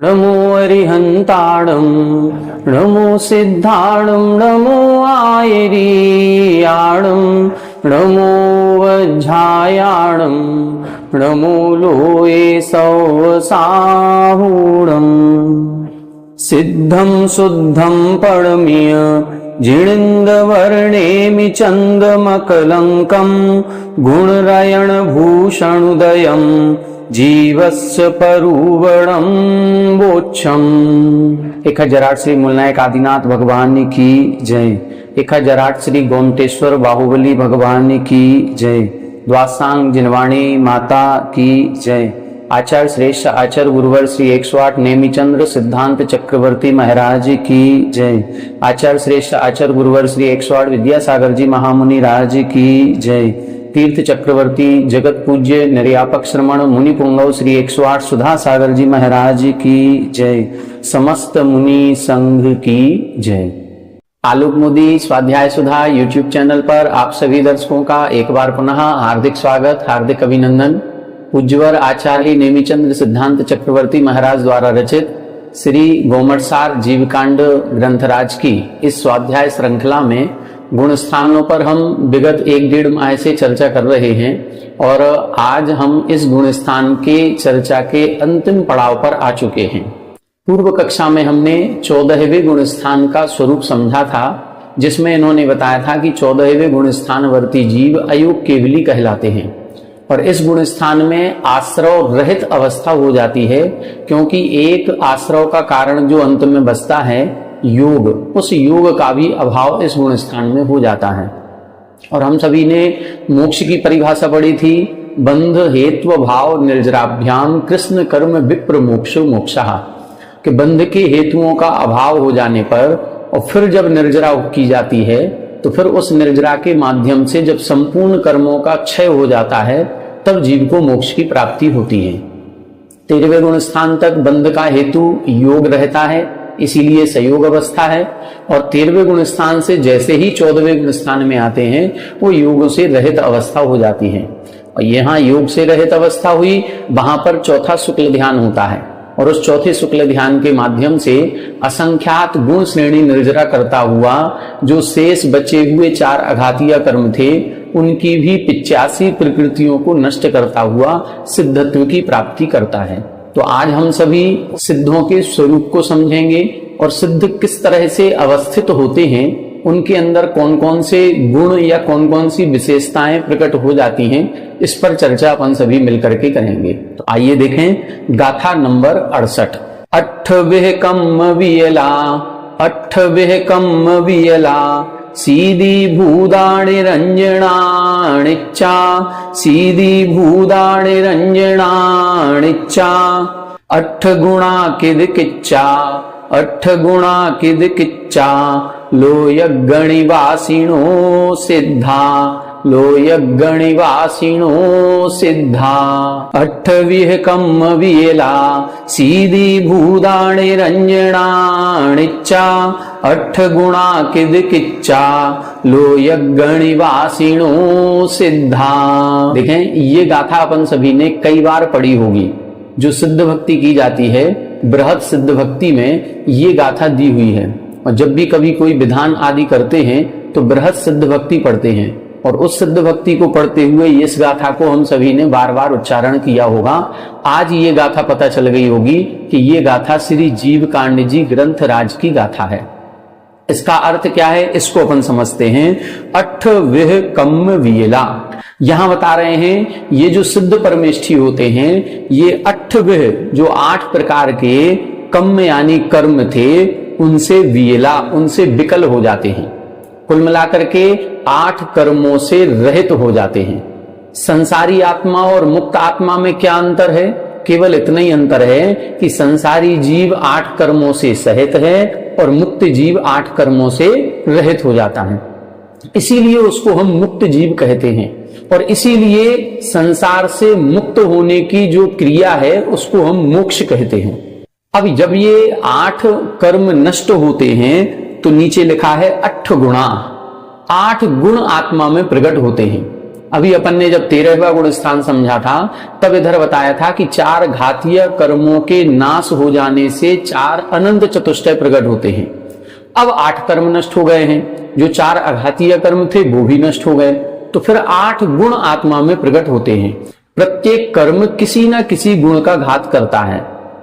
नमो अरिहंताणं नमो सिद्धाणं नमो आयरीयाणं नमो वज्झायाणं नमो लोये सौसाहूणम् सिद्धं शुद्धं परमीय जिणिन्दवर्णेमि चन्दमकलङ्कं गुणरयणभूषणुदयं जीवस्य परुवणं बोच्छम। 1008 श्री मूलनायक आदिनाथ भगवान की जय। 1008 श्री गोमटेश्वर बाहुबली भगवान की जय। द्वासांग जिनवाणी माता की जय। आचार्य श्रेष्ठ आचार्य गुरुवर श्री 108 नेमिचंद्र सिद्धांत चक्रवर्ती महाराज की जय। आचार्य श्रेष्ठ आचार्य गुरुवर श्री 108 विद्यासागर जी महामुनि राज की जय। तीर्थ चक्रवर्ती जगत पूज्य निर्यापक श्रमण मुनि पुंगव श्री 108 सुधा सागर जी महाराज की जय। समस्त मुनि संघ की जय। आलोक मोदी स्वाध्याय सुधा यूट्यूब चैनल पर आप सभी दर्शकों का एक बार पुनः हार्दिक स्वागत, हार्दिक अभिनंदन। पूज्यवर आचार्य नेमिचंद्र सिद्धांत चक्रवर्ती महाराज द्वारा रचित श्री गोमटसार जीवकांड ग्रंथराज की इस स्वाध्याय श्रृंखला में गुण स्थानों पर हम विगत 1-1.5 माह से चर्चा कर रहे हैं और आज हम इस गुण स्थान के चर्चा के अंतिम पड़ाव पर आ चुके हैं। पूर्व कक्षा में हमने 14वें गुण स्थान का स्वरूप समझा था, जिसमें इन्होंने बताया था कि 14वें गुण स्थानवर्ती जीव अयोग केवली कहलाते हैं और इस गुण स्थान में आश्रव रहित अवस्था हो जाती है, क्योंकि एक आश्रव का कारण जो अंत में बचता है योग, उस योग का भी अभाव इस गुण स्थान में हो जाता है। और हम सभी ने मोक्ष की परिभाषा पढ़ी थी, बंध हेत्व भाव निर्जराभ्याम कृष्ण कर्म विप्र मोक्षो मोक्षः, कि बंध के हेतुओं का अभाव हो जाने पर और फिर जब निर्जरा की जाती है तो फिर उस निर्जरा के माध्यम से जब संपूर्ण कर्मों का क्षय हो जाता है तब जीव को मोक्ष की प्राप्ति होती है। 13वें गुण स्थान तक बंध का हेतु योग रहता है, इसीलिए संयोग अवस्था है, और 13वें गुण स्थान से जैसे ही 14वें गुण स्थान में आते हैं वो योग से रहित अवस्था हो जाती है। और यहाँ योग से रहित अवस्था हुई, वहां पर चौथा शुक्ल ध्यान होता है और उस चौथे शुक्ल ध्यान के माध्यम से असंख्यात गुण श्रेणी निर्जरा करता हुआ जो शेष बचे हुए 4 अघातीय कर्म थे उनकी भी 85 प्रकृतियों को नष्ट करता हुआ सिद्धत्व की प्राप्ति करता है। तो आज हम सभी सिद्धों के स्वरूप को समझेंगे और सिद्ध किस तरह से अवस्थित होते हैं, उनके अंदर कौन कौन से गुण या कौन कौन सी विशेषताएं प्रकट हो जाती हैं, इस पर चर्चा अपन सभी मिलकर के करेंगे। तो आइए देखें गाथा नंबर 68। अठवेह कम वियला सीधी भूदाणि रंजनाणिच्चा सीधी भूदाणि रंजनाणिच्चा अठ गुणा किद किच्चा लोयगणिवासिनो सिद्धा अठविह कम वियला सीधी भूदाणि रंजनाणिच्चा अठ गुणा किद किच्चा लोयगणिवासिनो सिद्धा। देखें, ये गाथा अपन सभी ने कई बार पढ़ी होगी। जो सिद्ध भक्ति की जाती है, बृहद सिद्ध भक्ति में ये गाथा दी हुई है, और जब भी कभी कोई विधान आदि करते हैं तो बृहद सिद्ध भक्ति पढ़ते हैं, और उस सिद्ध भक्ति को पढ़ते हुए इस गाथा को हम सभी ने बार बार उच्चारण किया होगा। आज ये गाथा पता चल गई होगी कि ये गाथा श्री जीवकांड जी ग्रंथराज की गाथा है। इसका अर्थ क्या है, इसको अपन समझते हैं। अठविह कम वियला, यहां बता रहे हैं ये जो सिद्ध परमेष्ठी होते हैं, ये अठविह जो 8 प्रकार के कम यानी कर्म थे, उनसे वियला, उनसे विकल हो जाते हैं। कुल मिलाकर के 8 कर्मों से रहित हो जाते हैं। संसारी आत्मा और मुक्त आत्मा में क्या अंतर है? केवल इतना ही अंतर है कि संसारी जीव 8 कर्मों से सहित है और मुक्त जीव 8 कर्मों से रहित हो जाता है। इसीलिए उसको हम मुक्त जीव कहते हैं, और इसीलिए संसार से मुक्त होने की जो क्रिया है उसको हम मोक्ष कहते हैं। अब जब ये 8 कर्म नष्ट होते हैं तो नीचे लिखा है 8 गुणा, 8 गुण आत्मा में प्रकट होते हैं। अभी अपन ने जब 13वां गुण स्थान समझा था तब इधर बताया था कि 4 घातीय कर्मों के नाश हो जाने से 4 अनंत चतुष्टय प्रकट होते हैं। अब 8 कर्म नष्ट हो गए हैं, जो 4 अघातीय कर्म थे वो भी नष्ट हो गए, तो फिर 8 गुण आत्मा में प्रकट होते हैं। प्रत्येक कर्म किसी ना किसी गुण का घात करता है,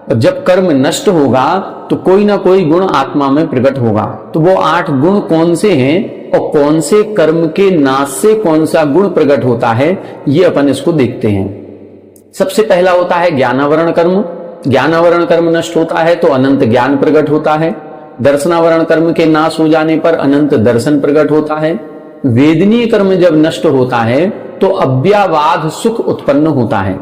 और जब कर्म नष्ट होगा तो कोई ना कोई गुण आत्मा में प्रकट होगा। तो वो 8 गुण कौन से हैं और कौन से कर्म के नाश से कौन सा गुण प्रकट होता है, ये अपन इसको देखते हैं। सबसे पहला होता है ज्ञानावरण कर्म। ज्ञानावरण कर्म नष्ट होता है तो अनंत ज्ञान प्रकट होता है। दर्शनावरण कर्म के नाश हो जाने पर अनंत दर्शन प्रकट होता है। वेदनीय कर्म जब नष्ट होता है तो अव्यावाद सुख उत्पन्न होता है।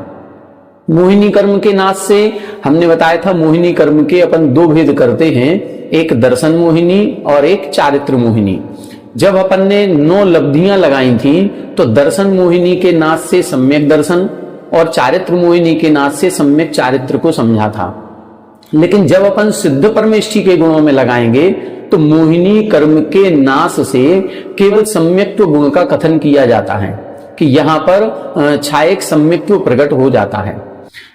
मोहिनी कर्म के नाश से हमने बताया था, मोहिनी कर्म के अपन 2 भेद करते हैं, एक दर्शन मोहिनी और एक चारित्र मोहिनी। जब अपन ने 9 लब्धियां लगाई थी तो दर्शन मोहिनी के नाश से सम्यक दर्शन और चारित्र मोहिनी के नाश से सम्यक चारित्र को समझा था। लेकिन जब अपन सिद्ध परमेष्ठी के गुणों में लगाएंगे तो मोहिनी कर्म के नाश से केवल सम्यक्त्व गुण का कथन किया जाता है कि यहां पर छायक सम्यक्त्व प्रकट हो जाता है।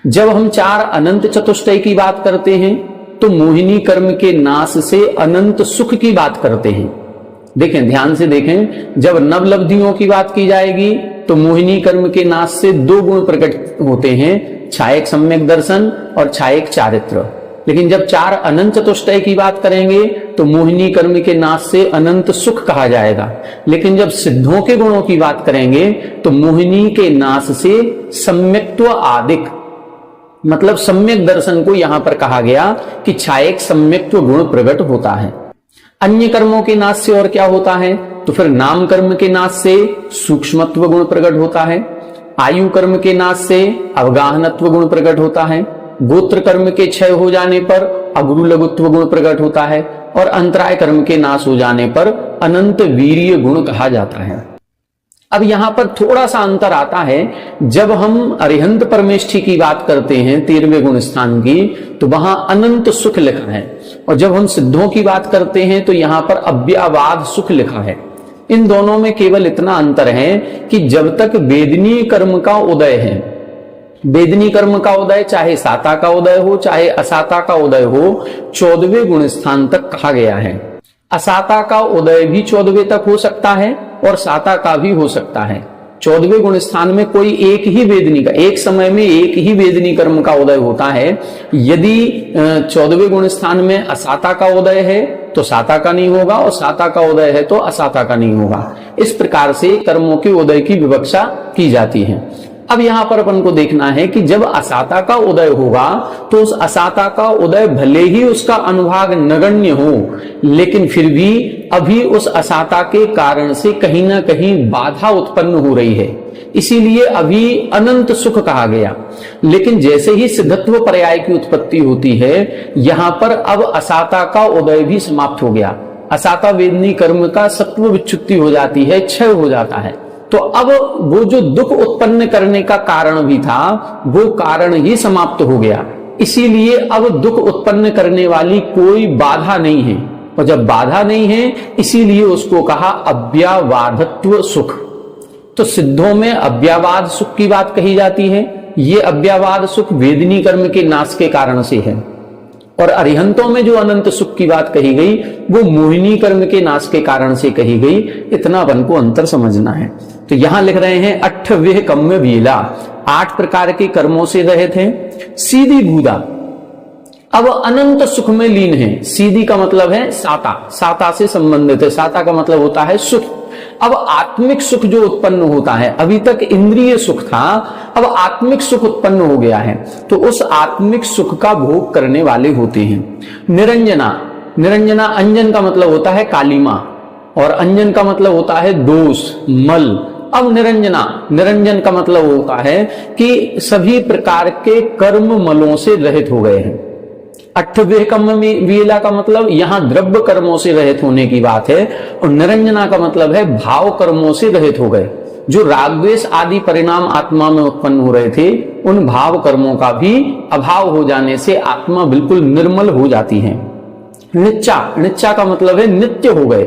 जब हम 4 अनंत चतुष्टय की बात करते हैं तो मोहिनी कर्म के नाश से अनंत सुख की बात करते हैं। देखें, ध्यान से देखें, जब नवलब्धियों की बात की जाएगी तो मोहिनी कर्म के नाश से 2 गुण प्रकट होते हैं, छायक सम्यक दर्शन और छायक चारित्र। लेकिन जब 4 अनंत चतुष्टय की बात करेंगे तो मोहिनी कर्म के नाश से अनंत सुख कहा जाएगा। लेकिन जब सिद्धों के गुणों की बात करेंगे तो मोहिनी के नाश से सम्यक्त्व आदिक, मतलब सम्यक दर्शन को यहां पर कहा गया कि छायक सम्यक्त्व गुण प्रकट होता है। अन्य कर्मों के नाश से और क्या होता है, तो फिर नाम कर्म के नाश से सूक्ष्मत्व गुण प्रकट होता है। आयु कर्म के नाश से अवगाहनत्व गुण प्रकट होता है। गोत्र कर्म के क्षय हो जाने पर अगुरु लघुत्व गुण प्रकट होता है। और अंतराय कर्म के नाश हो जाने पर अनंत वीर्य गुण कहा जाता है। अब यहां पर थोड़ा सा अंतर आता है, जब हम अरिहंत परमेष्ठी की बात करते हैं 13वें गुण स्थान की, तो वहां अनंत सुख लिखा है, और जब हम सिद्धों की बात करते हैं तो यहां पर अव्यावाद सुख लिखा है। इन दोनों में केवल इतना अंतर है कि जब तक वेदनीय कर्म का उदय है, वेदनीय कर्म का उदय चाहे साता का उदय हो चाहे असाता का उदय हो, 14वें गुण स्थान तक कहा गया है। असाता का उदय भी 14वें तक हो सकता है और साता का भी हो सकता है। 14वें गुण स्थान में कोई एक ही वेदनी का, एक समय में एक ही वेदनी कर्म का उदय होता है। यदि 14वें गुण स्थान में असाता का उदय है तो साता का नहीं होगा, और साता का उदय है तो असाता का नहीं होगा। इस प्रकार से कर्मों के उदय की विवक्षा की जाती है। अब यहां पर अपन को देखना है कि जब असाता का उदय होगा तो उस असाता का उदय भले ही उसका अनुभाग नगण्य हो, लेकिन फिर भी अभी उस असाता के कारण से कहीं ना कहीं बाधा उत्पन्न हो रही है, इसीलिए अभी अनंत सुख कहा गया। लेकिन जैसे ही सिद्धत्व पर्याय की उत्पत्ति होती है, यहां पर अब असाता का उदय भी समाप्त हो गया। असाता वेदनी कर्म का सत्व विच्युत्ति हो जाती है, क्षय हो जाता है। तो अब वो जो दुख उत्पन्न करने का कारण भी था, वो कारण ही समाप्त हो गया। इसीलिए अब दुख उत्पन्न करने वाली कोई बाधा नहीं है, और जब बाधा नहीं है इसीलिए उसको कहा अव्यावाधत्व सुख। तो सिद्धों में अव्यावाद सुख की बात कही जाती है। ये अव्यावाद सुख वेदनी कर्म के नाश के कारण से है, और अरिहंतों में जो अनंत सुख की बात कही गई वो मोहिनी कर्म के नाश के कारण से कही गई। इतना अपन को अंतर समझना है। तो यहां लिख रहे हैं 8वें कम्य वीला, 8 प्रकार के कर्मों से रहित हैं। सीधी भूदा अब अनंत सुख में लीन है। सीधी का मतलब है साता, साता से संबंधित है। साता का मतलब होता है सुख। अब आत्मिक सुख जो उत्पन्न होता है, अभी तक इंद्रिय सुख था, अब आत्मिक सुख उत्पन्न हो गया है, तो उस आत्मिक सुख का भोग करने वाले होते हैं। निरंजना, निरंजना अंजन का मतलब होता है कालिमा, और अंजन का मतलब होता है दोष, मल। अब निरंजना, निरंजन का मतलब होता है कि सभी प्रकार के कर्म मलों से रहित हो गए हैं। 8वें कम्य वीला का मतलब यहां द्रव्य कर्मों से रहित होने की बात है, और निरंजना का मतलब है भाव कर्मों से रहित हो गए। जो रागद्वेष आदि परिणाम आत्मा में उत्पन्न हो रहे थे, उन भाव कर्मों का भी अभाव हो जाने से आत्मा बिल्कुल निर्मल हो जाती है। निच्चा, निच्चा का मतलब है नित्य हो गए।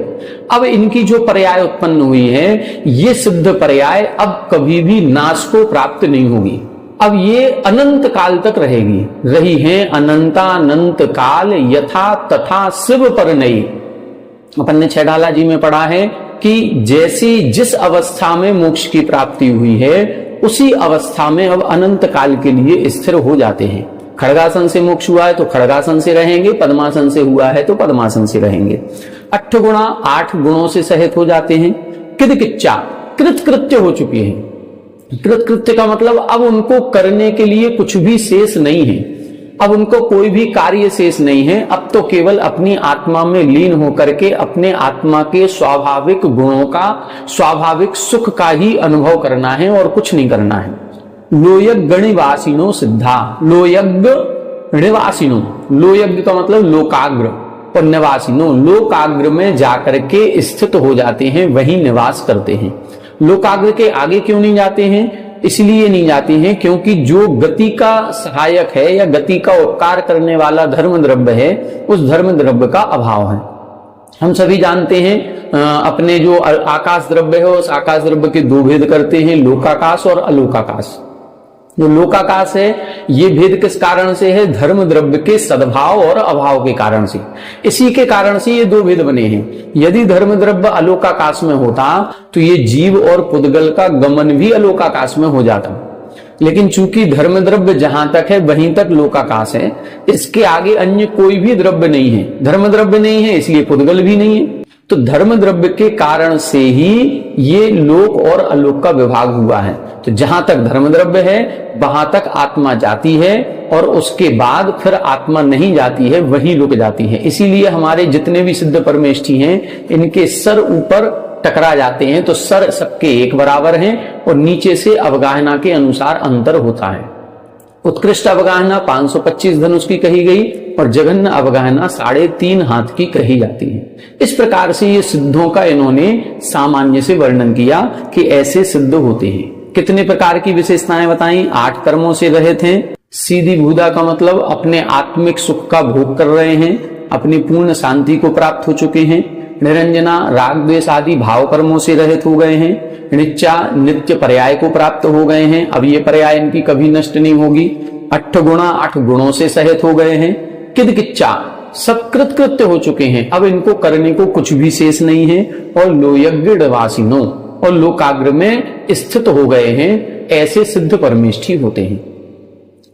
अब इनकी जो पर्याय उत्पन्न हुई है, ये सिद्ध पर्याय अब कभी भी नाश को प्राप्त नहीं होगी। अब ये अनंत काल तक रहेगी, रही है अनंतानंत काल यथा तथा शिव पर नई। अपन ने छैडाला जी में पढ़ा है कि जैसी जिस अवस्था में मोक्ष की प्राप्ति हुई है, उसी अवस्था में अब अनंत काल के लिए स्थिर हो जाते हैं। खड़गासन से मोक्ष हुआ है तो खड़गासन से रहेंगे, पद्मासन से हुआ है तो पद्मासन से रहेंगे। 8 गुणा 8 गुणों से सहित हो जाते हैं। किदकिच्चा, कृतकृत्य हो चुके हैं। कृतकृत्य का मतलब अब उनको करने के लिए कुछ भी शेष नहीं है, अब उनको कोई भी कार्य शेष नहीं है। अब तो केवल अपनी आत्मा में लीन होकर के अपने आत्मा के स्वाभाविक गुणों का, स्वाभाविक सुख का ही अनुभव करना है और कुछ नहीं करना है। लोयज्ञ निवासिनो सिद्धा, लोयज्ञ निवासिनो, लोयज्ञ का मतलब लोकाग्र, और निवासिनो लोकाग्र में जाकर के स्थित हो जाते हैं, वहीं निवास करते हैं। लोकाग्र के आगे क्यों नहीं जाते हैं? इसलिए नहीं जाते हैं क्योंकि जो गति का सहायक है या गति का उपकार करने वाला धर्म द्रव्य है, उस धर्म द्रव्य का अभाव है। हम सभी जानते हैं अपने जो आकाश द्रव्य है, उस आकाश द्रव्य के दो भेद करते हैं, लोकाकाश और अलोकाकाश। जो लोकाकाश है, ये भेद किस कारण से है? धर्म द्रव्य के सद्भाव और अभाव के कारण से। इसी के कारण से ये दो भेद बने हैं। यदि धर्म द्रव्य अलोकाकाश में होता तो ये जीव और पुद्गल का गमन भी अलोकाकाश में हो जाता, लेकिन चूंकि धर्म द्रव्य जहां तक है वहीं तक लोकाकाश है, इसके आगे अन्य कोई भी द्रव्य नहीं है। धर्म द्रव्य नहीं है इसलिए पुद्गल भी नहीं है। तो धर्म द्रव्य के कारण से ही ये लोक और अलोक का विभाग हुआ है। तो जहां तक धर्म द्रव्य है वहां तक आत्मा जाती है, और उसके बाद फिर आत्मा नहीं जाती है, वहीं रुक जाती है। इसीलिए हमारे जितने भी सिद्ध परमेष्ठी हैं, इनके सर ऊपर टकरा जाते हैं तो सर सबके एक बराबर हैं, और नीचे से अवगाहना के अनुसार अंतर होता है। उत्कृष्ट अवगाहना 525 धनुष की कही गई और जघन्य अवगाहना 3.5 हाथ की कही जाती है। इस प्रकार से ये सिद्धों का इन्होंने सामान्य से वर्णन किया कि ऐसे सिद्ध होते हैं। कितने प्रकार की विशेषताएं बताई? 8 कर्मों से रहित हैं। सीधी भूदा का मतलब अपने आत्मिक सुख का भोग कर रहे हैं, अपनी पूर्ण शांति को प्राप्त हो चुके हैं। निरंजना राग द्वेष आदि भाव कर्मों से रहित हो गए हैं। नित्या नित्य पर्याय को प्राप्त हो गए हैं, अब ये पर्याय इनकी कभी नष्ट नहीं होगी। 8 गुणा 8 गुणों से सहित हो गए हैं। किदकिच्चा सब कृतकृत्य हो चुके हैं, अब इनको करने को कुछ भी शेष नहीं है। और लोयज्ञ निवासिनो, और लोकाग्र में स्थित हो गए हैं। ऐसे सिद्ध परमेष्ठी होते हैं।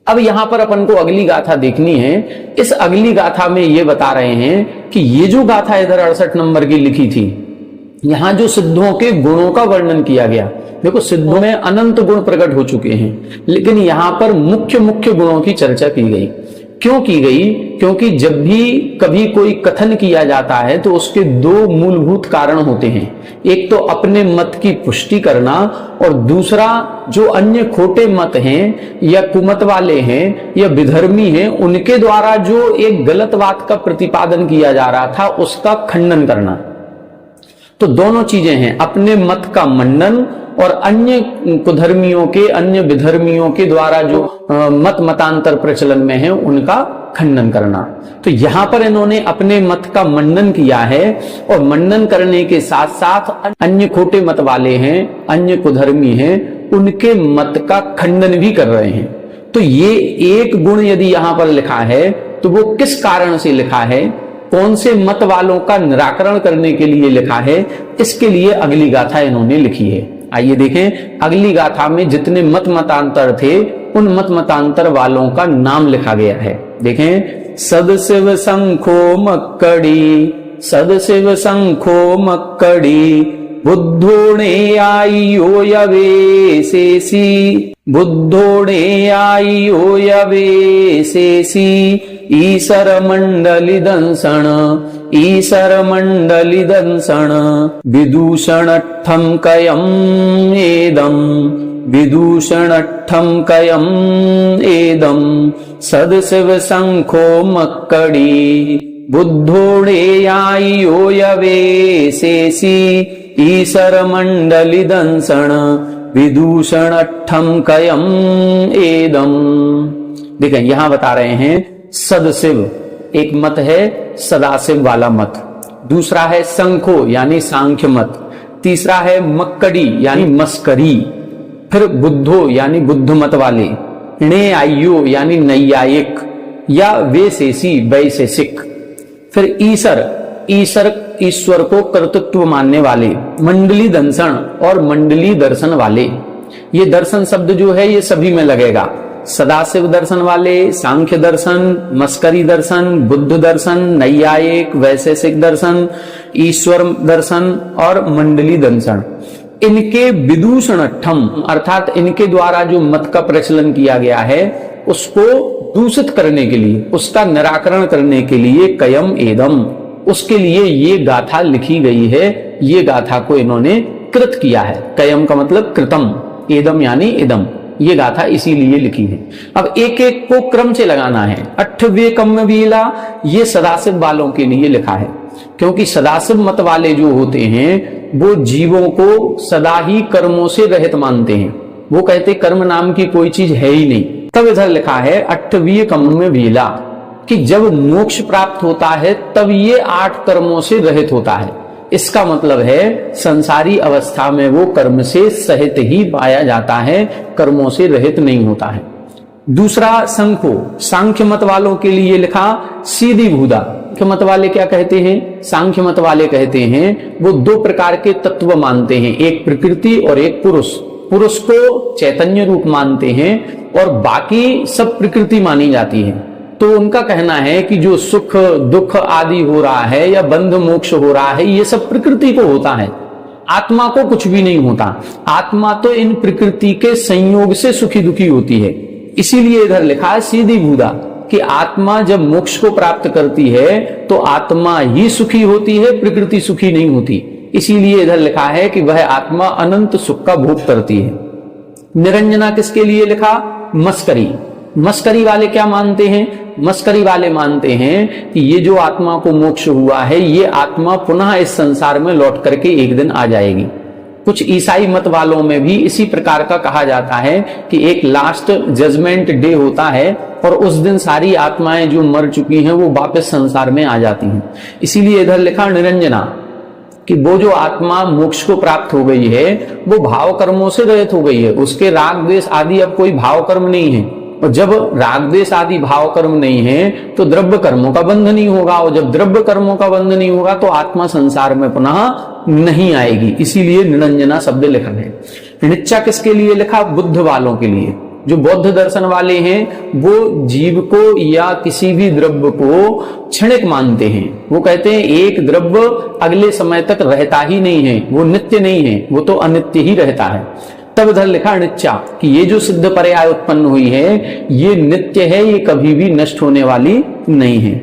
अब यहां पर अपन को अगली गाथा देखनी है। इस अगली गाथा में ये बता रहे हैं कि ये जो गाथा इधर 68 नंबर की लिखी थी, यहां जो सिद्धों के गुणों का वर्णन किया गया, देखो सिद्धों में अनंत गुण प्रकट हो चुके हैं, लेकिन यहां पर मुख्य मुख्य गुणों की चर्चा की गई। क्यों की गई? क्योंकि जब भी कभी कोई कथन किया जाता है तो उसके 2 मूलभूत कारण होते हैं। एक तो अपने मत की पुष्टि करना, और दूसरा जो अन्य खोटे मत हैं या कुमत वाले हैं या विधर्मी हैं, उनके द्वारा जो एक गलत बात का प्रतिपादन किया जा रहा था उसका खंडन करना। तो दोनों चीजें हैं, अपने मत का मंडन और अन्य कुधर्मियों के, अन्य विधर्मियों के द्वारा जो मत मतांतर प्रचलन में है उनका खंडन करना। तो यहां पर इन्होंने अपने मत का मंडन किया है, और मंडन करने के साथ साथ अन्य खोटे मत वाले हैं, अन्य कुधर्मी हैं, उनके मत का खंडन भी कर रहे हैं। तो ये एक गुण यदि यहां पर लिखा है तो वो किस कारण से लिखा है, कौन से मत वालों का निराकरण करने के लिए लिखा है, इसके लिए अगली गाथा इन्होंने लिखी है। आइए देखें, अगली गाथा में जितने मत मतांतर थे उन मत मतांतर वालों का नाम लिखा गया है। देखें, सदशिव शंखो मक्कड़ी, सदशिव शंखो मक्कड़ी, बुद्धोणे आइयो यवेसेसी, बुद्धोणे आइयो यवेसेसी, ईशर मंडली दंसण, ईशर मंडली दंसण, विदूषणट्ठम कयम एदम, विदूषणट्ठम कयम एदम, सदशिव शंखो मक्कड़ी, बुद्धोणे आइयो यवेसेसी, ईशर मंडली दंसण, विदूषणट्ठम कयम एदम। देखें, यहां बता रहे हैं सदशिव एक मत है, सदाशिव वाला मत, दूसरा है संखो यानी सांख्य मत, तीसरा है मक्कड़ी यानी मस्करी, फिर बुद्धो यानी बुद्ध मत वाले, न्यायियो यानी नैयायिक या वैशेषी वैशेषिक, फिर ईश्वर को कर्तृत्व मानने वाले, मंडली दर्शन और मंडली दर्शन वाले। ये दर्शन शब्द जो है ये सभी में लगेगा, सदाशिव दर्शन वाले, सांख्य दर्शन, मस्करी दर्शन, बुद्ध दर्शन, नैयायिक, वैशेषिक दर्शन, ईश्वर दर्शन और मंडली दर्शन। इनके विदूषणठम अर्थात इनके द्वारा जो मत का प्रचलन किया गया है उसको दूषित करने के लिए, उसका निराकरण करने के लिए कयम एदम, उसके लिए ये गाथा लिखी गई है। ये गाथा को इन्होंने कृत किया है। कयम का मतलब कृतम, एदम यानी इदम, ये गाथा इसीलिए लिखी है। अब एक एक को क्रम से लगाना है। अठवे कम्म वीला ये सदाशिव वालों के लिए लिखा है, क्योंकि सदाशिव मत वाले जो होते हैं वो जीवों को सदा ही कर्मों से रहित मानते हैं। वो कहते कर्म नाम की कोई चीज है ही नहीं। तब इधर लिखा है अठवीय कम्म वीला कि जब मोक्ष प्राप्त होता है तब ये 8 कर्मों से रहित होता है। इसका मतलब है संसारी अवस्था में वो कर्म से सहित ही पाया जाता है, कर्मों से रहित नहीं होता है। दूसरा संखो, सांख्य मत वालों के लिए लिखा सीधी भूदा। सांख्य मत वाले क्या कहते हैं? सांख्य मत वाले कहते हैं वो 2 प्रकार के तत्व मानते हैं, एक प्रकृति और एक पुरुष। पुरुष को चैतन्य रूप मानते हैं और बाकी सब प्रकृति मानी जाती है। तो उनका कहना है कि जो सुख दुख आदि हो रहा है या बंध मोक्ष हो रहा है ये सब प्रकृति को होता है, आत्मा को कुछ भी नहीं होता। आत्मा तो इन प्रकृति के संयोग से सुखी दुखी होती है। इसीलिए इधर लिखा है सीधी भूदा कि आत्मा जब मोक्ष को प्राप्त करती है तो आत्मा ही सुखी होती है, प्रकृति सुखी नहीं होती। इसीलिए इधर लिखा है कि वह आत्मा अनंत सुख का भोग करती है। निरंजना किसके लिए लिखा? मस्करी। मस्करी वाले क्या मानते हैं? मस्करी वाले मानते हैं कि ये जो आत्मा को मोक्ष हुआ है ये आत्मा पुनः इस संसार में लौट करके एक दिन आ जाएगी। कुछ ईसाई मत वालों में भी इसी प्रकार का कहा जाता है कि एक लास्ट जजमेंट डे होता है और उस दिन सारी आत्माएं जो मर चुकी हैं वो वापस संसार में आ जाती हैं। इसीलिए इधर लिखा निरंजना कि वो जो आत्मा मोक्ष को प्राप्त हो गई है वो भाव कर्मों से रहित हो गई है, उसके राग द्वेष आदि अब कोई भाव कर्म नहीं है। और जब राग द्वेष आदि भाव कर्म नहीं है तो द्रव्य कर्मों का बंध नहीं होगा, और जब द्रव्य कर्मों का बंध नहीं होगा तो आत्मा संसार में पुनः नहीं आएगी। इसीलिए निरंजना शब्द लिखा है। निच्चा किसके लिए लिखा? बुद्ध वालों के लिए। जो बौद्ध दर्शन वाले हैं वो जीव को या किसी भी द्रव्य को क्षणिक मानते हैं। वो कहते हैं एक द्रव्य अगले समय तक रहता ही नहीं है, वो नित्य नहीं है, वो तो अनित्य ही रहता है। तब इधर लिखा निच्चा कि ये जो सिद्ध पर्याय उत्पन्न हुई है ये नित्य है, ये कभी भी नष्ट होने वाली नहीं है।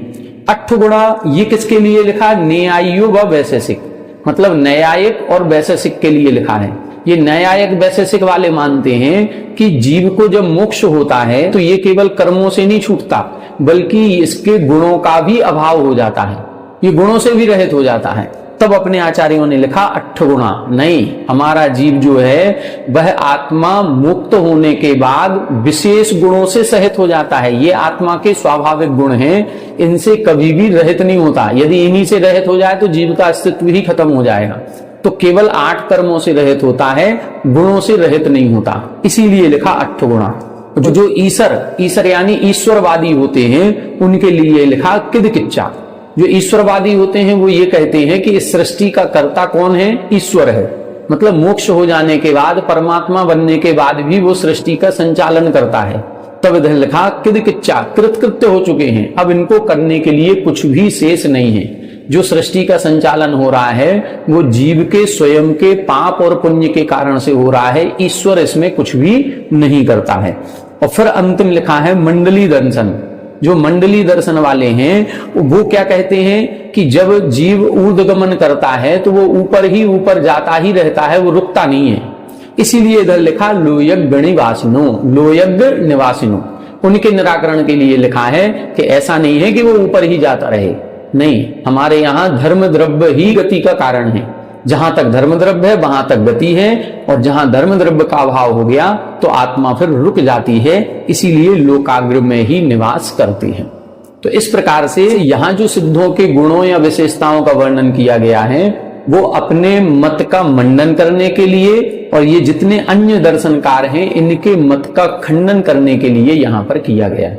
8 गुणा ये किसके लिए लिखा? न्यायियो व वैशेषिक, मतलब न्यायिक और वैशेषिक के लिए लिखा है। ये न्यायिक वैशेषिक वाले मानते हैं कि जीव को जब मोक्ष होता है तो ये केवल कर्मों से नहीं छूटता बल्कि इसके गुणों का भी अभाव हो जाता है, ये गुणों से भी रहित हो जाता है। तब अपने आचार्यों ने लिखा 8 गुणा नहीं, हमारा जीव जो है वह आत्मा मुक्त होने के बाद विशेष गुणों से सहित हो जाता है। ये आत्मा के स्वाभाविक गुण हैं, इनसे कभी भी रहित नहीं होता। यदि इन्हीं से रहित हो जाए तो जीव का अस्तित्व ही खत्म हो जाएगा। तो केवल 8 कर्मों से रहित होता है, गुणों से रहित नहीं होता। इसीलिए लिखा 8 गुणा। जो ईश्वर यानी ईश्वरवादी होते हैं उनके लिए लिखा किद किच्चा। जो ईश्वरवादी होते हैं वो ये कहते हैं कि इस सृष्टि का कर्ता कौन है? ईश्वर है। मतलब मोक्ष हो जाने के बाद, परमात्मा बनने के बाद भी वो सृष्टि का संचालन करता है। तब इधर लिखा किद किच्चा, कृतकृत्य हो चुके हैं, अब इनको करने के लिए कुछ भी शेष नहीं है। जो सृष्टि का संचालन हो रहा है वो जीव के स्वयं के पाप और पुण्य के कारण से हो रहा है, ईश्वर इसमें कुछ भी नहीं करता है। और फिर अंतिम लिखा है मंडली दर्शन। जो मंडली दर्शन वाले हैं वो क्या कहते हैं कि जब जीव ऊर्ध्वगमन करता है तो वो ऊपर ही ऊपर जाता ही रहता है, वो रुकता नहीं है। इसीलिए इधर लिखा लोयज्ञ निवासिनो, लोयज्ञ निवासिनो। उनके निराकरण के लिए लिखा है कि ऐसा नहीं है कि वो ऊपर ही जाता रहे, नहीं, हमारे यहाँ धर्म द्रव्य ही गति का कारण है। जहां तक धर्म द्रव्य है वहां तक गति है, और जहां धर्म द्रव्य का अभाव हो गया तो आत्मा फिर रुक जाती है। इसीलिए लोकाग्र में ही निवास करती है। तो इस प्रकार से यहाँ जो सिद्धों के गुणों या विशेषताओं का वर्णन किया गया है वो अपने मत का मंडन करने के लिए और ये जितने अन्य दर्शनकार हैं इनके मत का खंडन करने के लिए यहाँ पर किया गया है।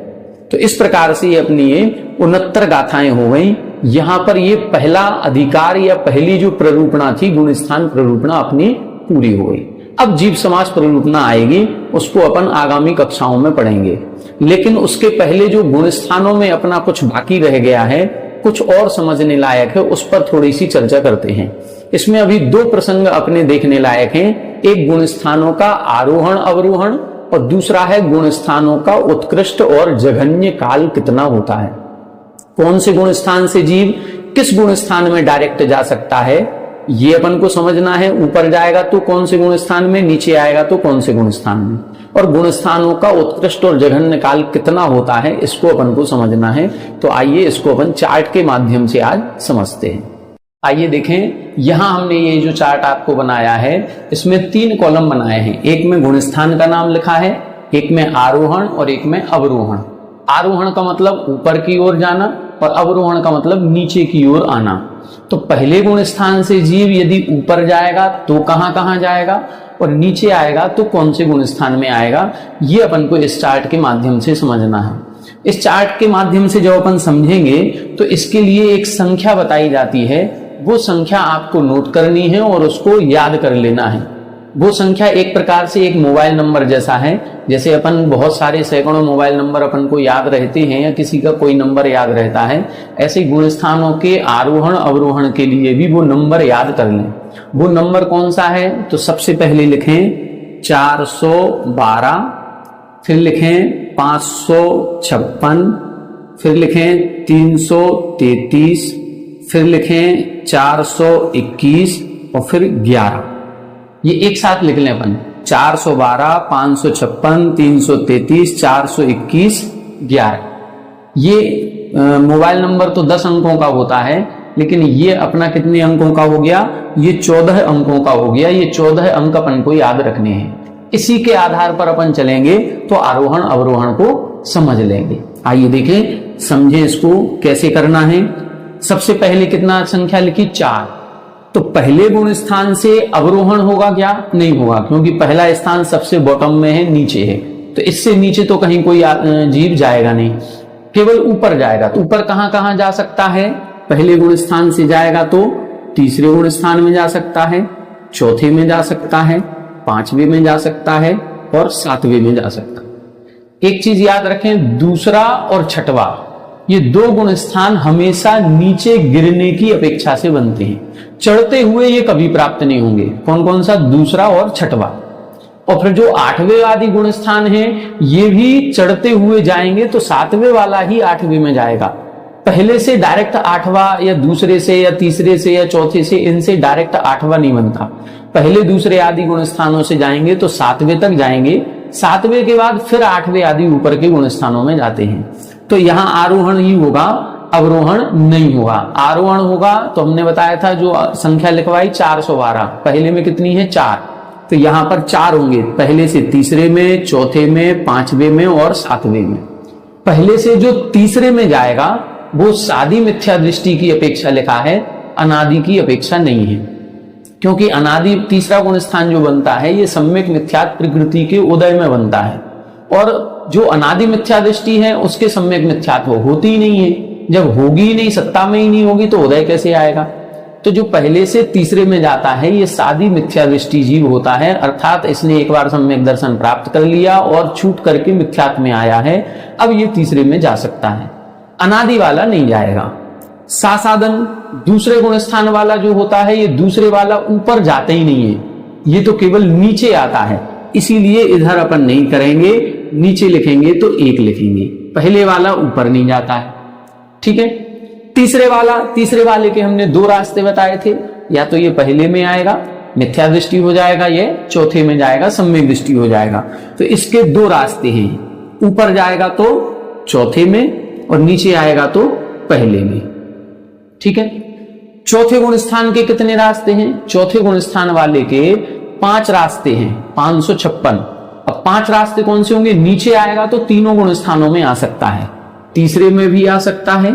तो इस प्रकार से ये अपनी ये 69 गाथाएं हो गई। यहाँ पर ये पहला अधिकार या पहली जो प्ररूपणा थी गुण स्थान प्ररूपणा अपनी पूरी हो गई। अब जीव समास प्ररूपणा आएगी, उसको अपन आगामी कक्षाओं में पढ़ेंगे, लेकिन उसके पहले जो गुण स्थानों में अपना कुछ बाकी रह गया है, कुछ और समझने लायक है, उस पर थोड़ी सी चर्चा करते हैं। इसमें अभी 2 प्रसंग अपने देखने लायक हैं। एक गुण स्थानों का आरोहण अवरोहण और दूसरा है गुण स्थानों का उत्कृष्ट और जघन्य काल कितना होता है। कौन से गुण स्थान से जीव किस गुण स्थान में डायरेक्ट जा सकता है ये अपन को समझना है। ऊपर जाएगा तो कौन से गुण स्थान में, नीचे आएगा तो कौन से गुण स्थान में, और गुण स्थानों का उत्कृष्ट और जघन्य काल कितना होता है इसको अपन को समझना है। तो आइए इसको अपन चार्ट के माध्यम से आज समझते हैं। आइए देखें, यहां हमने ये जो चार्ट आपको बनाया है इसमें 3 कॉलम बनाए हैं। एक में गुण स्थान का नाम लिखा है, एक में आरोहण और एक में अवरोहण। आरोहण का मतलब ऊपर की ओर जाना और अवरोहण का मतलब नीचे की ओर आना। तो पहले गुण स्थान से जीव यदि ऊपर जाएगा तो कहां कहां जाएगा और नीचे आएगा तो कौन से गुण स्थान में आएगा, ये अपन को इस चार्ट के माध्यम से समझना है। इस चार्ट के माध्यम से जब अपन समझेंगे तो इसके लिए एक संख्या बताई जाती है, वो संख्या आपको नोट करनी है और उसको याद कर लेना है। वो संख्या एक प्रकार से एक मोबाइल नंबर जैसा है। जैसे अपन बहुत सारे सैकड़ों मोबाइल नंबर अपन को याद रहते हैं या किसी का कोई नंबर याद रहता है, ऐसे गुण स्थानों के आरोहण अवरोहण के लिए भी वो नंबर याद कर लें। वो नंबर कौन सा है, तो सबसे पहले लिखें 412, फिर लिखें 556, फिर लिखें 333, फिर लिखें 421 और फिर 11। ये एक साथ लिख लें अपन, 412, 556, 333, 421, 11। ये मोबाइल नंबर तो 10 अंकों का होता है, लेकिन ये अपना कितने अंकों का हो गया, ये 14 अंकों का हो गया। ये 14 अंक अपन को याद रखने हैं। इसी के आधार पर अपन चलेंगे तो आरोहण अवरोहण को समझ लेंगे। आइए देखें, समझें इसको कैसे करना है। सबसे पहले कितना संख्या लिखी, 4। तो पहले गुण स्थान से अवरोहण होगा क्या, नहीं होगा, क्योंकि पहला स्थान सबसे बॉटम में है, नीचे है। तो इससे नीचे तो कहीं कोई जीव जाएगा नहीं, केवल ऊपर जाएगा। तो ऊपर कहां कहां जा सकता है, पहले गुण स्थान से जाएगा तो तीसरे गुण स्थान में जा सकता है, चौथे में जा सकता है, 5वें में जा सकता है और 7वें में जा सकता है। एक चीज याद रखें, दूसरा और छठवा ये 2 गुण स्थान हमेशा नीचे गिरने की अपेक्षा से बनते हैं। चढ़ते हुए ये कभी प्राप्त नहीं होंगे। कौन कौन सा, दूसरा और छठवा। और फिर जो 8वें आदि गुण स्थान है ये भी चढ़ते हुए जाएंगे तो 7वें वाला ही 8वें में जाएगा। पहले से डायरेक्ट 8वां या दूसरे से या तीसरे से या चौथे से, इनसे डायरेक्ट 8वां नहीं बनता। पहले दूसरे आदि गुण स्थानों से जाएंगे तो 7वें तक जाएंगे, 7वें के बाद फिर 8वें आदि ऊपर के गुण स्थानों में जाते हैं। तो यहाँ आरोहण ही होगा, अवरोहण नहीं होगा। आरोहण होगा तो हमने बताया था जो संख्या लिखवाई 412, पहले में कितनी है, 4। तो यहाँ पर 4 होंगे, पहले से तीसरे में, चौथे में, 5वें में और 7वें में। पहले से जो तीसरे में जाएगा वो सादी मिथ्या दृष्टि की अपेक्षा लिखा है, अनादि की अपेक्षा नहीं है। क्योंकि अनादि तीसरा गुण स्थान जो बनता है ये सम्यक मिथ्यात्व प्रकृति के उदय में बनता है, और जो अनादि मिथ्या दृष्टि है उसके सम्यक मिथ्यात्व होती ही नहीं है। जब होगी ही नहीं, सत्ता में ही नहीं होगी तो उदय कैसे आएगा। तो जो पहले से तीसरे में जाता है ये सादी मिथ्या दृष्टि जीव होता है, अर्थात इसने एक बार सम्यक दर्शन प्राप्त कर लिया और छूट करके मिथ्यात्व में आया है, अब ये तीसरे में जा सकता है। अनादि वाला नहीं जाएगा। सासादन दूसरे गुण स्थान वाला जो होता है ये दूसरे वाला ऊपर जाता ही नहीं है, ये तो केवल नीचे आता है। इसीलिए इधर अपन नहीं करेंगे, नीचे लिखेंगे तो 1 लिखेंगे, पहले वाला ऊपर नहीं जाता है। ठीक है। तीसरे वाले के हमने 2 रास्ते बताए थे, या तो ये पहले में आएगा मिथ्या दृष्टि हो जाएगा, ये चौथे में जाएगा सम्यक दृष्टि हो जाएगा। तो इसके 2 रास्ते हैं, ऊपर जाएगा तो चौथे में और नीचे आएगा तो पहले में। ठीक है। चौथे गुण स्थान के कितने रास्ते हैं, चौथे गुण स्थान वाले के 5 रास्ते हैं, 556। अब 5 रास्ते कौन से होंगे, नीचे आएगा तो तीनों गुण स्थानों में आ सकता है, तीसरे में भी आ सकता है,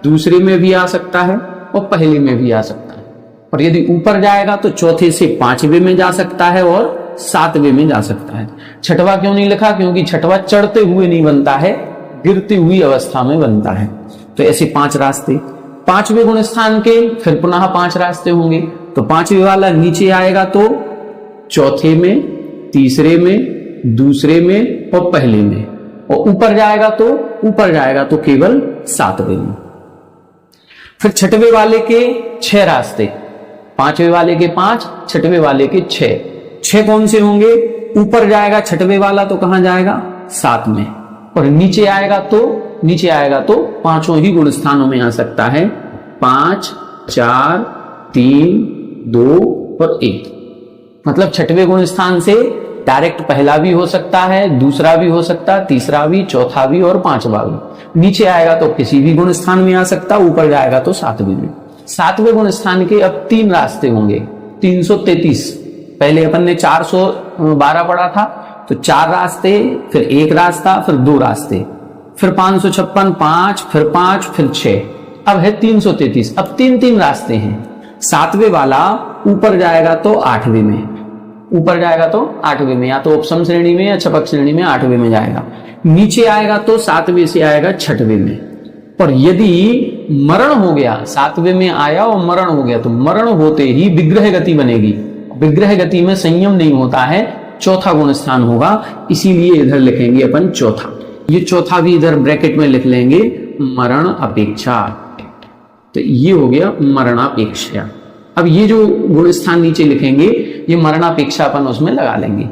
दूसरे में भी आ सकता है और पहले में भी आ सकता है। और यदि ऊपर जाएगा तो चौथे से पांचवें में जा सकता है और सातवें में जा सकता है। छठवां क्यों नहीं लिखा? क्योंकि छठवां चढ़ते हुए नहीं बनता है, गिरती हुई अवस्था में बनता है। तो ऐसे 5 रास्ते। पांचवें गुण स्थान के फिर पुनः 5 रास्ते होंगे। तो पांचवें वाला नीचे आएगा तो चौथे में, तीसरे में, दूसरे में और पहले में, और ऊपर जाएगा तो केवल सातवें में। फिर छठवें वाले के 6 रास्ते, पांचवें वाले के 5, छठवें वाले के 6 कौन से होंगे? ऊपर जाएगा छठवें वाला तो कहां जाएगा? 7 में, और नीचे आएगा तो पांचों ही गुण स्थानों में आ सकता है। 5, 4, 3, 2 और 1। मतलब छठवें गुण स्थान से डायरेक्ट पहला भी हो सकता है, दूसरा भी हो सकता है, तीसरा भी, चौथा भी और पांचवा भी। नीचे आएगा तो किसी भी गुण स्थान में आ सकता, ऊपर जाएगा तो सातवें में। सातवें गुण स्थान के अब 3 रास्ते होंगे। 333, पहले अपन ने 412 पढ़ा था, तो 4 रास्ते, फिर 1 रास्ता, फिर 2 रास्ते, फिर 556, 5, फिर 5, फिर 6, अब है 333। अब 3 रास्ते हैं। सातवें वाला ऊपर जाएगा तो 8वें में, या तो उपसम श्रेणी में या छपक श्रेणी में 8वें में जाएगा। नीचे आएगा तो 7वें से आएगा 6वें में। और यदि मरण हो गया, 7वें में आया और मरण हो गया, तो मरण होते ही विग्रह गति बनेगी। विग्रह गति में संयम नहीं होता है, चौथा गुण स्थान होगा, इसीलिए इधर लिखेंगे अपन चौथा। ये चौथा भी इधर ब्रैकेट में लिख लेंगे, मरण अपेक्षा। तो ये हो गया मरणापेक्षा। अब ये जो गुण स्थान नीचे लिखेंगे, ये मरणापेक्षा अपन उसमें लगा लेंगे।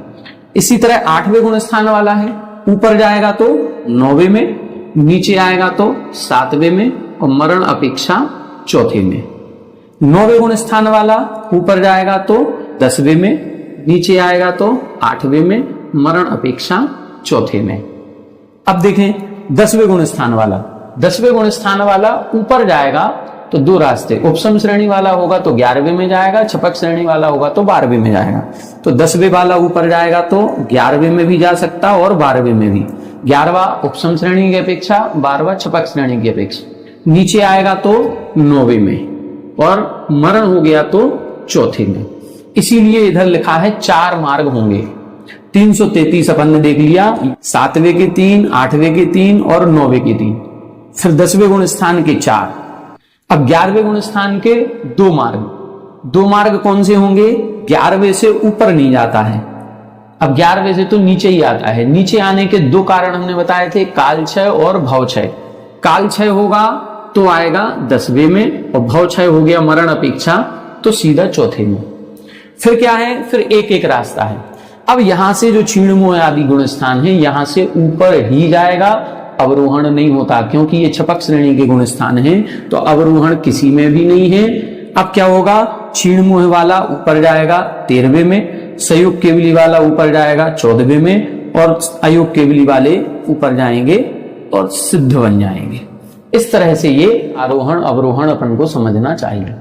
इसी तरह 8वें गुण स्थान वाला है, ऊपर जाएगा तो 9वें में, नीचे आएगा तो 7वें में और मरण अपेक्षा चौथे में। 9वें गुण स्थान वाला ऊपर जाएगा तो 10वें में, नीचे आएगा तो 8वें में, मरण अपेक्षा चौथे में। अब देखें 10वें गुण स्थान वाला। 10वें गुण स्थान वाला ऊपर जाएगा तो 2 रास्ते, उपसम श्रेणी वाला होगा तो 11वें में जाएगा, छपक श्रेणी वाला होगा तो 12वें में जाएगा। तो 10वें वाला ऊपर जाएगा तो 11वें में भी जा सकता और 12वें में भी। 11वां उपसम श्रेणी की अपेक्षा, 12वां छपक श्रेणी की अपेक्षा। नीचे आएगा तो 9वें में, और मरण हो गया तो चौथे में। इसीलिए इधर लिखा है 4 मार्ग होंगे। 333 अपन ने देख लिया, 7वें के 3, 8वें के 3 और 9वें के 3। फिर 10वें गुण स्थान के 4। अब 11वें गुण स्थान के 2 मार्ग। 2 मार्ग कौन से होंगे? 11वें से ऊपर नहीं जाता है, अब 11वें से तो नीचे ही आता है। नीचे आने के 2 कारण हमने बताए थे, कालक्षय और भवक्षय। कालक्षय होगा तो आएगा 10वें में, और भवक्षय हो गया मरण अपेक्षा तो सीधा चौथे में। फिर क्या है? फिर एक रास्ता है। अब यहां से जो क्षीणमोह आदि गुण स्थान है, यहां से ऊपर ही जाएगा, अवरोहण नहीं होता, क्योंकि ये छपक श्रेणी के गुण स्थान है, तो अवरोहण किसी में भी नहीं है। अब क्या होगा? क्षीणमोह वाला ऊपर जाएगा 13वें में, संयुक्त केवली वाला ऊपर जाएगा 14वें में, और अयोग केवली वाले ऊपर जाएंगे और सिद्ध बन जाएंगे। इस तरह से ये आरोहण अवरोहण अपन को समझना चाहिए।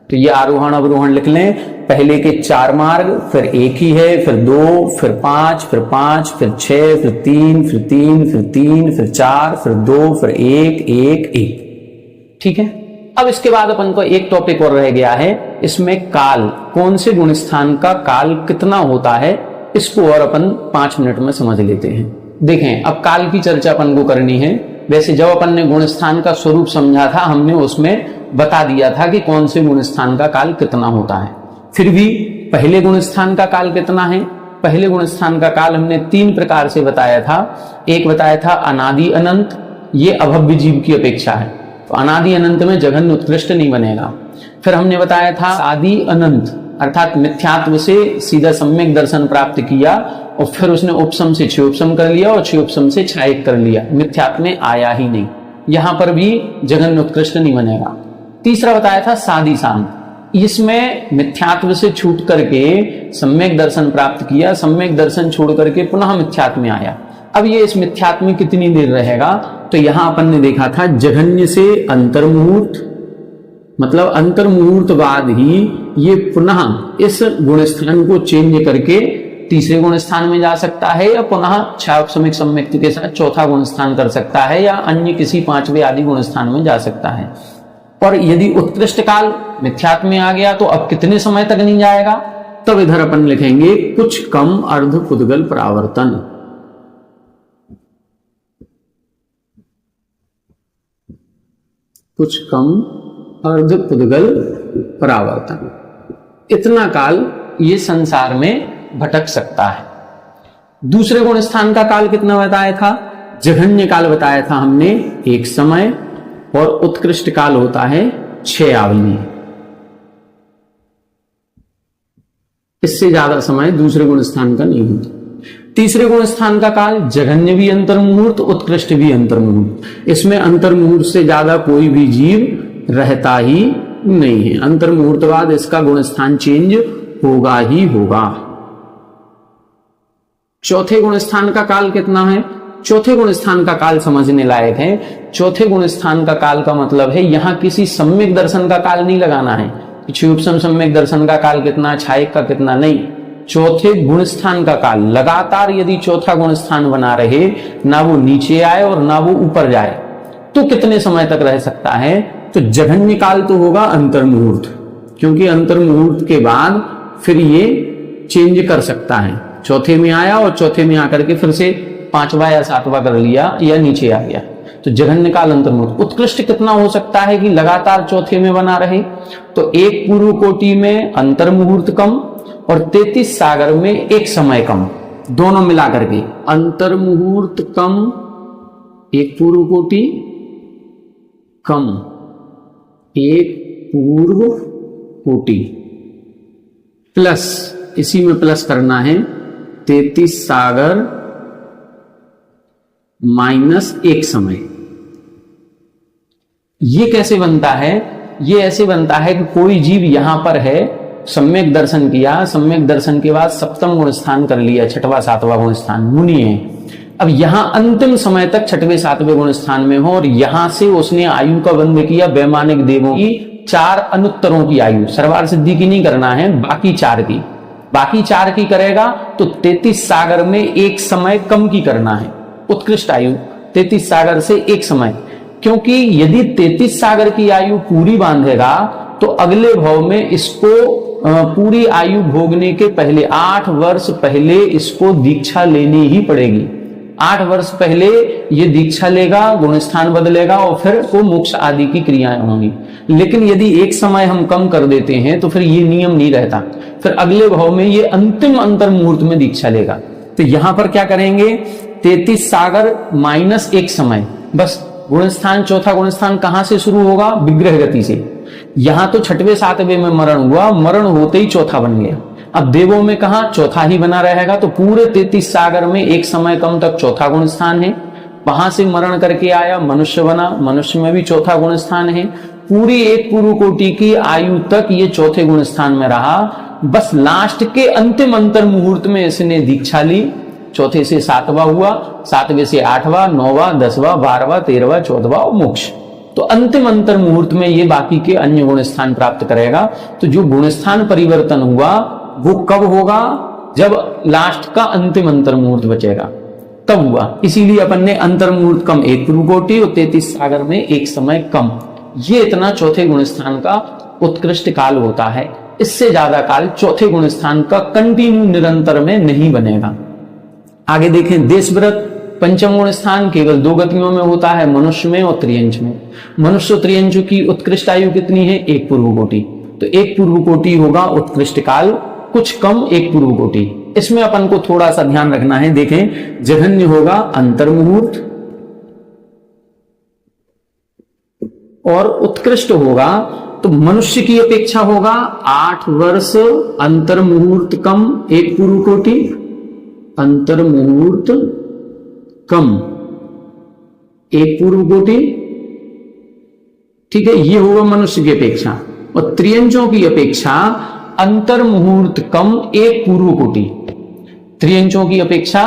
तो ये आरोहण अवरोहण लिख लें। पहले के 4 मार्ग, फिर 1 ही है, फिर 2, फिर 5, फिर 5, फिर 6, फिर 3, फिर 3, फिर 3, फिर 4, फिर 2, फिर 1, 1, 1। ठीक है। अब इसके बाद अपन को एक टॉपिक और रह गया है, इसमें काल, कौन से गुण स्थान का काल कितना होता है, इसको और अपन 5 मिनट में समझ लेते हैं। देखें, अब काल की चर्चा अपन को करनी है। वैसे जब अपन ने गुण स्थान का स्वरूप समझा था, हमने उसमें बता दिया था कि कौन से गुण स्थान का काल कितना होता है। फिर भी पहले गुण स्थान का काल कितना है? पहले गुण स्थान का काल हमने 3 प्रकार से बताया था। एक बताया था अनादि अनंत, ये अभव्य जीव की अपेक्षा है, तो अनादि अनंत में जघन्य उत्कृष्ट नहीं बनेगा। फिर हमने बताया था आदि अनंत, अर्थात मिथ्यात्व से सीधा सम्यक दर्शन प्राप्त किया, और फिर उसने उपसम से 6 उपसम कर लिया और 6 उपसम से 6 एक कर लिया, मिथ्यात्व में आया ही नहीं, यहां पर भी जघन्य उत्कृष्ट नहीं बनेगा। तीसरा बताया था साधि शांत, इसमें मिथ्यात्व से छूट करके सम्यक दर्शन प्राप्त किया, सम्यक दर्शन छोड़ करके पुनः मिथ्यात्व में आया। अब ये इस मिथ्यात्व में कितनी देर रहेगा? तो यहां अपन ने देखा था जघन्य से अंतर्मुहूर्त, मतलब अंतर्मुहूर्त बाद ही ये पुनः इस गुण स्थान को चेंज करके तीसरे गुण स्थान में जा सकता है या पुनः क्षापसमिक सम्यक्ति के साथ चौथा गुण स्थान कर सकता है या अन्य किसी पांचवे आदि गुण स्थान में जा सकता है। और यदि उत्कृष्ट काल मिथ्यात्व में आ गया तो अब कितने समय तक नहीं जाएगा, तब इधर अपन लिखेंगे कुछ कम अर्ध पुद्गल परावर्तन। कुछ कम अर्ध पुद्गल परावर्तन, इतना काल ये संसार में भटक सकता है। दूसरे गुण स्थान का काल कितना बताया था, जघन्य काल बताया था हमने 1 समय, और उत्कृष्ट काल होता है 6 आवली। इससे ज्यादा समय दूसरे गुण स्थान का नहीं होता। तीसरे गुण स्थान का काल जघन्य भी अंतर्मुहूर्त, उत्कृष्ट भी अंतर्मुहूर्त। इसमें अंतर्मुहूर्त से ज्यादा कोई भी जीव रहता ही नहीं है। अंतर्मुहूर्त बाद इसका गुण स्थान चेंज होगा ही होगा। चौथे गुण स्थान का काल कितना है, चौथे गुण स्थान का काल समझने लायक है। चौथे गुण स्थान का काल का मतलब है यहां किसी सम्यक दर्शन का काल नहीं लगाना है, उपसम सम्यक दर्शन का काल कितना, छायक का कितना, नहीं। चौथे गुण स्थान का काल लगातार यदि चौथा गुण स्थान बना रहे, ना वो नीचे आए और ना वो ऊपर जाए, तो कितने समय तक रह सकता है, तो जघन्य काल तो होगा अंतर्मुहूर्त, क्योंकि अंतर्मुहूर्त के बाद फिर ये चेंज कर सकता है। चौथे में आया और चौथे में आकर के फिर से 5वां या 7वां कर लिया या नीचे आ गया, तो जघन्य काल अंतर्मुहूर्त। उत्कृष्ट कितना हो सकता है कि लगातार चौथे में बना रहे, तो 1 पूर्व कोटि में अंतर्मुहूर्त कम और 33 सागर में 1 समय कम, दोनों मिलाकर के अंतर्मुहूर्त कम, 1 पूर्व कोटि कम, 1 पूर्व कोटि प्लस, इसी में प्लस करना है 33 सागर माइनस 1 समय। ये कैसे बनता है, ये ऐसे बनता है कि कोई जीव यहां पर है, सम्यक दर्शन किया, सम्यक दर्शन के बाद सप्तम गुण स्थान कर लिया, 6वां 7वां गुण स्थान, मुनि है। अब यहां अंतिम समय तक 6वें 7वें गुण स्थान में हो और यहां से उसने आयु का बंध किया वैमानिक देवों की 4 अनुत्तरों की आयु, सर्वार सिद्धि की नहीं करना है, बाकी 4 की, बाकी 4 की करेगा तो 33 सागर में 1 समय कम की करना है। उत्कृष्ट आयु 33 सागर से 1 समय, क्योंकि यदि 33 सागर की आयु पूरी बांधेगा तो अगले भाव में इसको पूरी आयु भोगने के पहले 8 वर्ष पहले इसको दीक्षा लेनी ही पड़ेगी। 8 वर्ष पहले ये दीक्षा लेगा, गुण स्थान बदलेगा और फिर वो मोक्ष आदि की क्रियाएं होंगी। लेकिन यदि 1 समय हम कम कर देते हैं तो फिर ये नियम नहीं रहता, फिर अगले भाव में ये अंतिम अंतर मुहूर्त में दीक्षा लेगा। तो यहां पर क्या करेंगे, 33 सागर माइनस 1 समय, बस गुण स्थान, चौथा गुण स्थान कहां से शुरू होगा, विग्रह गति से। यहां तो 6वें 7वें में मरण हुआ, मरण होते ही चौथा बन गया। अब देवों में कहा चौथा ही बना रहेगा, तो पूरे 33 सागर में 1 समय कम तक चौथा गुण स्थान है। वहां से मरण करके आया, मनुष्य बना, मनुष्य में भी चौथा गुण स्थान है। पूरी 1 पूर्व कोटि की आयु तक ये चौथे गुण स्थान में रहा, बस लास्ट के अंतिम अंतर मुहूर्त में इसने दीक्षा ली, चौथे से 7वां हुआ, 7वें से 8वां, 9वां, 10वां, 12वां, 13वां, 14वां मोक्ष। तो अंतिम अंतर मुहूर्त में ये बाकी के अन्य गुण स्थान प्राप्त करेगा। तो जो गुण स्थान परिवर्तन हुआ वो कब होगा, जब लास्ट का अंतिम अंतर मुहूर्त बचेगा तब हुआ। इसीलिए अपन ने अंतर मुहूर्त कम 1 पूर्व कोटि और 33 सागर में 1 समय कम, ये इतना चौथे गुण स्थान का उत्कृष्ट काल होता है। इससे ज्यादा काल चौथे गुण स्थान का कंटिन्यू निरंतर में नहीं बनेगा। आगे देखें, देशव्रत पंचम गुण स्थान केवल 2 गतियों में होता है, मनुष्य में और त्रियंच में। मनुष्य त्रियंच की उत्कृष्ट आयु कितनी है, 1 पूर्व कोटि। तो 1 पूर्व कोटि होगा उत्कृष्ट काल, कुछ कम 1 पूर्व कोटि। इसमें अपन को थोड़ा सा ध्यान रखना है। देखें, जघन्य होगा अंतर मुहूर्त और उत्कृष्ट होगा तो मनुष्य की अपेक्षा होगा 8 वर्ष अंतर मुहूर्त कम 1 पूर्व कोटि, अंतर मुहूर्त कम 1 पूर्व कोटि, ठीक है, ये होगा मनुष्य की अपेक्षा। और त्रियंचों की अपेक्षा अंतर मुहूर्त कम 1 पूर्व कोटि, त्रियंचों की अपेक्षा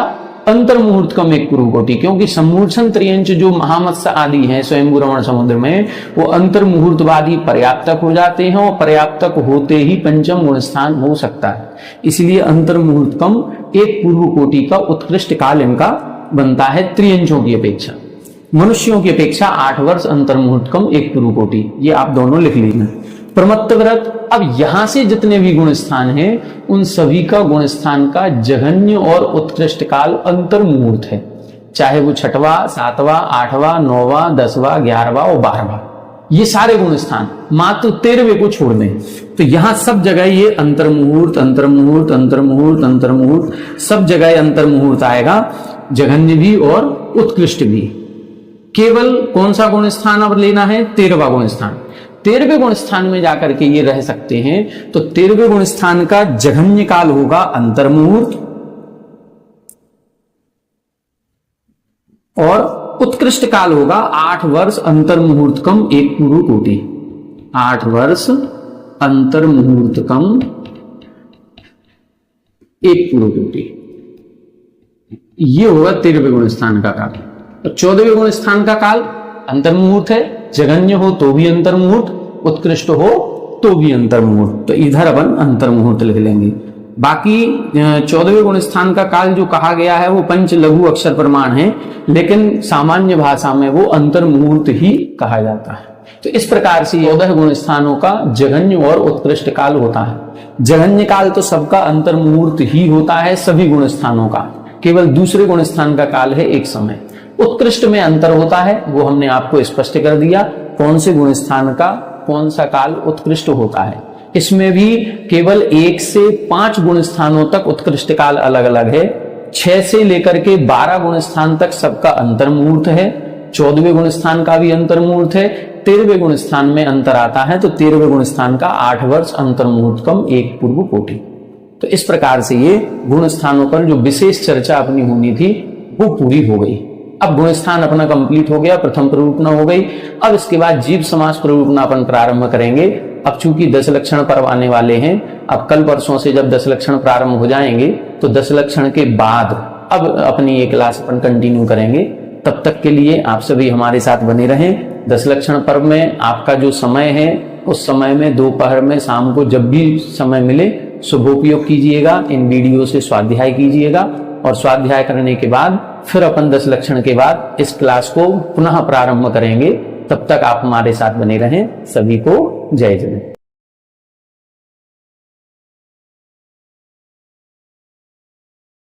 अंतर मुहूर्तकम एक पूर्व कोटि, क्योंकि सम्मूर्छन त्रियंच जो महामत्स्य आदि हैं स्वयंभू रमण समुद्र में, वो अंतर मुहूर्तवादी पर्याप्तक हो जाते हैं और पर्याप्तक होते ही पंचम गुण स्थान हो सकता है। इसलिए अंतर मुहूर्तकम एक पूर्व कोटि का उत्कृष्ट काल इनका बनता है त्रियंचों की अपेक्षा। मनुष्यों की अपेक्षा 8 वर्ष अंतर मुहूर्तकम एक पूर्व कोटि, ये आप दोनों लिख लेना। प्रमत्त व्रत, अब यहां से जितने भी गुण स्थान हैं उन सभी का गुण स्थान का जघन्य और उत्कृष्ट काल अंतर मुहूर्त है, चाहे वो 6वां, 7वां, 8वां, 9वां, 10वां, 11वां और 12वां, ये सारे गुण स्थान मात्र 13वें को छोड़ दें तो यहां सब जगह ये अंतर मुहूर्त, अंतर मुहूर्त, अंतर मुहूर्त, अंतर मुहूर्त, सब जगह अंतर मुहूर्त आएगा, जघन्य भी और उत्कृष्ट भी। केवल कौन सा गुण स्थान अब लेना है? 13वां गुण स्थान। 13वें गुण स्थान में जाकर के ये रह सकते हैं, तो 13वें गुण स्थान का जघन्य काल होगा अंतर मुहूर्त और उत्कृष्ट काल होगा 8 वर्ष अंतर मुहूर्तकम एक पूर्व कोटि। 8 वर्ष अंतर मुहूर्तकम एक पूर्व कोटि, ये होगा 13वें गुण स्थान का काल। तो 14वें गुण स्थान का काल अंतर मुहूर्त है, जघन्य हो तो भी अंतर मुहूर्त, उत्कृष्ट हो तो भी अंतर मुहूर्त, तो इधर अपन अंतर मुहूर्त लिख लेंगे। बाकी 14वें गुण स्थान का काल जो कहा गया है वो पंच लघु अक्षर प्रमाण है, लेकिन सामान्य भाषा में वो अंतर मुहूर्त ही कहा जाता है। तो इस प्रकार से 14 गुण स्थानों का जघन्य और उत्कृष्ट काल होता है। जघन्य काल तो सबका अंतर मुहूर्त ही होता है सभी गुण स्थानों का, केवल दूसरे गुण स्थान का काल है एक समय। उत्कृष्ट में अंतर होता है, वो हमने आपको स्पष्ट कर दिया, कौन से गुण स्थान का कौन सा काल उत्कृष्ट होता है। इसमें भी केवल 1 से 5 गुण स्थानों तक उत्कृष्ट काल अलग अलग है, 6 से लेकर के 12 गुण स्थान तक सबका अंतर मुहूर्त है, 14वें गुण स्थान का भी अंतर मुहूर्त है, 13वें गुण स्थान में अंतर आता है, तो 13वें गुण स्थान का 8 वर्ष अंतर मुहूर्तकम एक पूर्व कोटि। तो इस प्रकार से ये गुण स्थानों पर जो विशेष चर्चा अपनी होनी थी वो पूरी हो गई। अब गुण स्थान अपना कंप्लीट हो गया, प्रथम प्ररूपणा हो गई। अब इसके बाद जीव समास प्ररूपणा अपन प्रारंभ करेंगे। अब चूंकि 10 लक्षण पर्व आने वाले हैं, अब कल परसों से जब 10 लक्षण प्रारंभ हो जाएंगे तो 10 लक्षण के बाद अब अपनी ये क्लास अपन कंटिन्यू करेंगे। तब तक के लिए आप सभी हमारे साथ बने रहें। 10 लक्षण पर्व में आपका जो समय है उस समय में दोपहर में, शाम को जब भी समय मिले शुभोपयोग कीजिएगा, इन वीडियो से स्वाध्याय कीजिएगा और स्वाध्याय करने के बाद फिर अपन 10 लक्षण के बाद इस क्लास को पुनः प्रारंभ करेंगे। तब तक आप हमारे साथ बने रहें। सभी को जय जय।